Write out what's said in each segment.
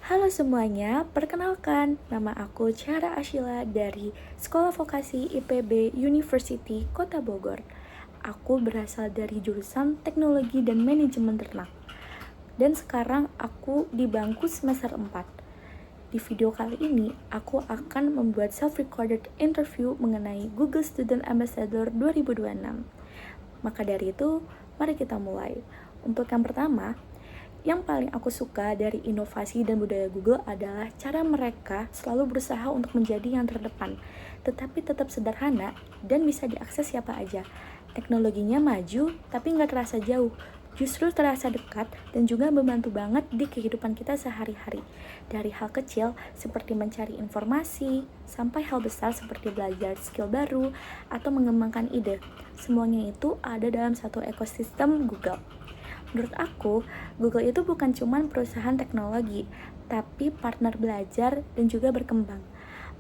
Halo semuanya, perkenalkan, nama aku Ciara Ashila dari Sekolah Vokasi IPB University Kota Bogor. Aku berasal dari jurusan Teknologi dan Manajemen Ternak. Dan sekarang aku di bangku semester 4. Di video kali ini, aku akan membuat self-recorded interview mengenai Google Student Ambassador 2026. Maka dari itu, mari kita mulai. Untuk yang pertama, yang paling aku suka dari inovasi dan budaya Google adalah cara mereka selalu berusaha untuk menjadi yang terdepan, tetapi tetap sederhana dan bisa diakses siapa aja. Teknologinya maju, tapi nggak terasa jauh, justru terasa dekat dan juga membantu banget di kehidupan kita sehari-hari. Dari hal kecil seperti mencari informasi, sampai hal besar seperti belajar skill baru atau mengembangkan ide. Semuanya itu ada dalam satu ekosistem Google. Menurut aku, Google itu bukan cuma perusahaan teknologi, tapi partner belajar dan juga berkembang.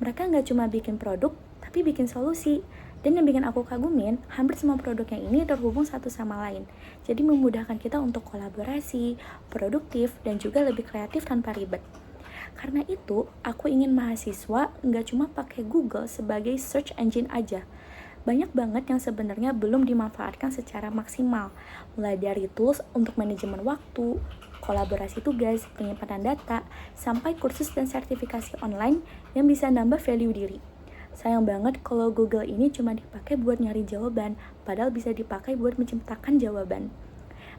Mereka nggak cuma bikin produk, tapi bikin solusi. Dan yang bikin aku kagumin, hampir semua produknya ini terhubung satu sama lain. Jadi memudahkan kita untuk kolaborasi, produktif, dan juga lebih kreatif tanpa ribet. Karena itu, aku ingin mahasiswa nggak cuma pakai Google sebagai search engine aja. Banyak banget yang sebenarnya belum dimanfaatkan secara maksimal, mulai dari tools untuk manajemen waktu, kolaborasi tugas, penyimpanan data, sampai kursus dan sertifikasi online yang bisa nambah value diri. Sayang banget kalau Google ini cuma dipakai buat nyari jawaban, padahal bisa dipakai buat menciptakan jawaban.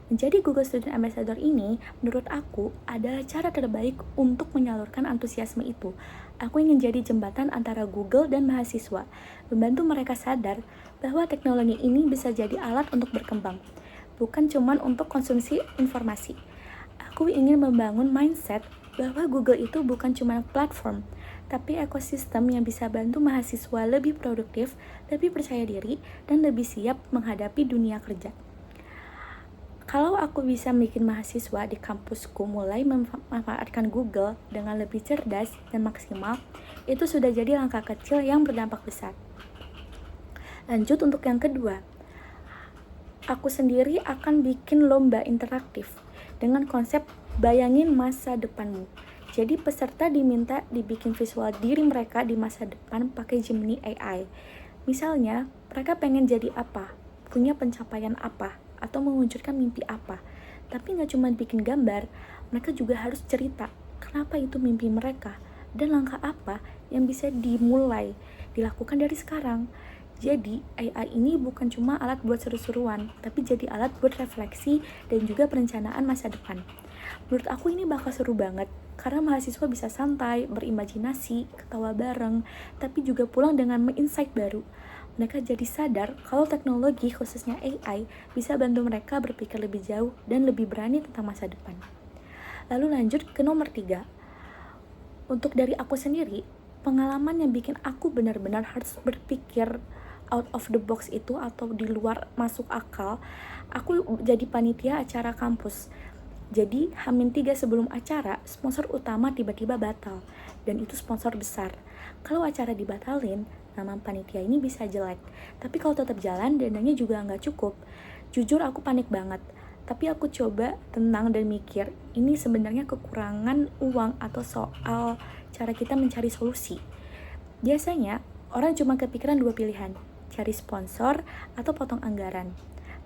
Menjadi Google Student Ambassador ini, menurut aku, adalah cara terbaik untuk menyalurkan antusiasme itu. Aku ingin jadi jembatan antara Google dan mahasiswa, membantu mereka sadar bahwa teknologi ini bisa jadi alat untuk berkembang, bukan cuma untuk konsumsi informasi. Aku ingin membangun mindset bahwa Google itu bukan cuma platform, tapi ekosistem yang bisa bantu mahasiswa lebih produktif, lebih percaya diri, dan lebih siap menghadapi dunia kerja. Kalau aku bisa bikin mahasiswa di kampusku mulai memanfaatkan Google dengan lebih cerdas dan maksimal, itu sudah jadi langkah kecil yang berdampak besar. Lanjut untuk yang kedua, aku sendiri akan bikin lomba interaktif dengan konsep bayangin masa depanmu. Jadi peserta diminta dibikin visual diri mereka di masa depan pakai Gemini AI. Misalnya, mereka pengen jadi apa, punya pencapaian apa, atau mewujudkan mimpi apa. Tapi nggak cuma bikin gambar, mereka juga harus cerita kenapa itu mimpi mereka dan langkah apa yang bisa dilakukan dari sekarang. Jadi AI ini bukan cuma alat buat seru-seruan, tapi jadi alat buat refleksi dan juga perencanaan masa depan. Menurut aku ini bakal seru banget, karena mahasiswa bisa santai, berimajinasi, ketawa bareng, tapi juga pulang dengan insight baru. Mereka jadi sadar kalau teknologi, khususnya AI, bisa bantu mereka berpikir lebih jauh dan lebih berani tentang masa depan. Lalu lanjut ke nomor 3. Untuk dari aku sendiri, pengalaman yang bikin aku benar-benar harus berpikir out of the box itu atau di luar masuk akal, aku jadi panitia acara kampus. Jadi, H-3 sebelum acara, sponsor utama tiba-tiba batal, dan itu sponsor besar. Kalau acara dibatalin, nama panitia ini bisa jelek. Tapi kalau tetap jalan, dananya juga nggak cukup. Jujur aku panik banget. Tapi aku coba tenang dan mikir, ini sebenarnya kekurangan uang atau soal cara kita mencari solusi. Biasanya, orang cuma kepikiran dua pilihan, cari sponsor atau potong anggaran.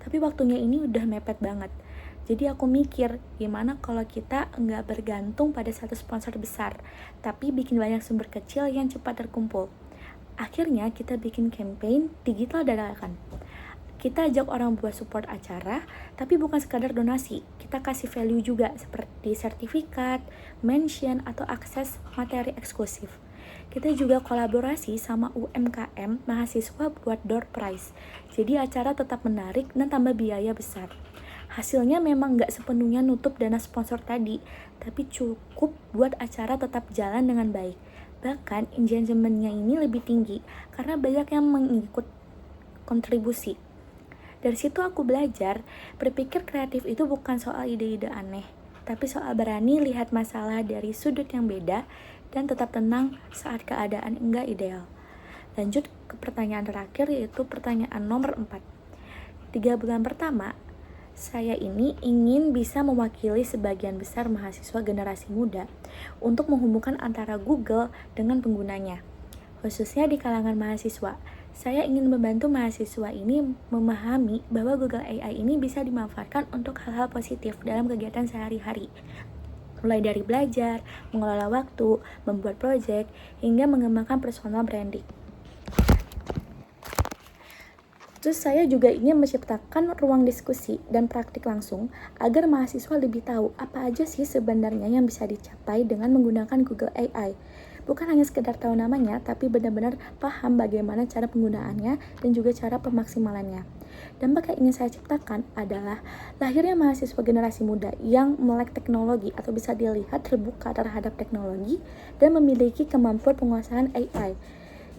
Tapi waktunya ini udah mepet banget. Jadi aku mikir, gimana kalau kita nggak bergantung pada satu sponsor besar, tapi bikin banyak sumber kecil yang cepat terkumpul. Akhirnya kita bikin campaign digital dadakan. Kita ajak orang buat support acara, tapi bukan sekadar donasi. Kita kasih value juga, seperti sertifikat, mention, atau akses materi eksklusif. Kita juga kolaborasi sama UMKM mahasiswa buat door prize. Jadi acara tetap menarik dan tambah biaya besar. Hasilnya memang nggak sepenuhnya nutup dana sponsor tadi, tapi cukup buat acara tetap jalan dengan baik. Bahkan engagementnya ini lebih tinggi karena banyak yang mengikut kontribusi. Dari situ aku belajar, berpikir kreatif itu bukan soal ide-ide aneh, tapi soal berani lihat masalah dari sudut yang beda dan tetap tenang saat keadaan enggak ideal. Lanjut ke pertanyaan terakhir, yaitu pertanyaan nomor 4. 3 bulan pertama, Saya ini ingin bisa mewakili sebagian besar mahasiswa generasi muda untuk menghubungkan antara Google dengan penggunanya, khususnya di kalangan mahasiswa. Saya ingin membantu mahasiswa ini memahami bahwa Google AI ini bisa dimanfaatkan untuk hal-hal positif dalam kegiatan sehari-hari, mulai dari belajar, mengelola waktu, membuat proyek, hingga mengembangkan personal branding. Terus saya juga ingin menciptakan ruang diskusi dan praktik langsung agar mahasiswa lebih tahu apa aja sih sebenarnya yang bisa dicapai dengan menggunakan Google AI. Bukan hanya sekedar tahu namanya, tapi benar-benar paham bagaimana cara penggunaannya dan juga cara pemaksimalannya. Dampak yang ingin saya ciptakan adalah lahirnya mahasiswa generasi muda yang melek teknologi atau bisa dilihat terbuka terhadap teknologi dan memiliki kemampuan penguasaan AI,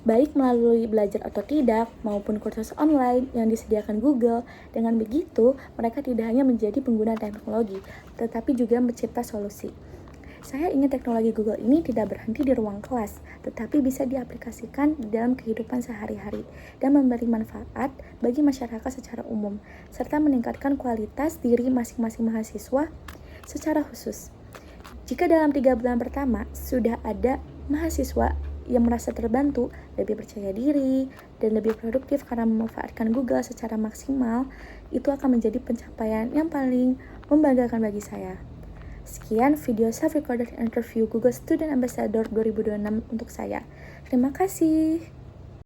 baik melalui belajar atau tidak maupun kursus online yang disediakan Google. Dengan begitu, mereka tidak hanya menjadi pengguna teknologi, tetapi juga mencipta solusi. Saya ingin teknologi Google ini tidak berhenti di ruang kelas, tetapi bisa diaplikasikan di dalam kehidupan sehari-hari dan memberi manfaat bagi masyarakat secara umum, serta meningkatkan kualitas diri masing-masing mahasiswa secara khusus. Jika dalam 3 bulan pertama sudah ada mahasiswa yang merasa terbantu, lebih percaya diri, dan lebih produktif karena memanfaatkan Google secara maksimal, itu akan menjadi pencapaian yang paling membanggakan bagi saya. Sekian video self-recorded interview Google Student Ambassador 2026 untuk saya. Terima kasih.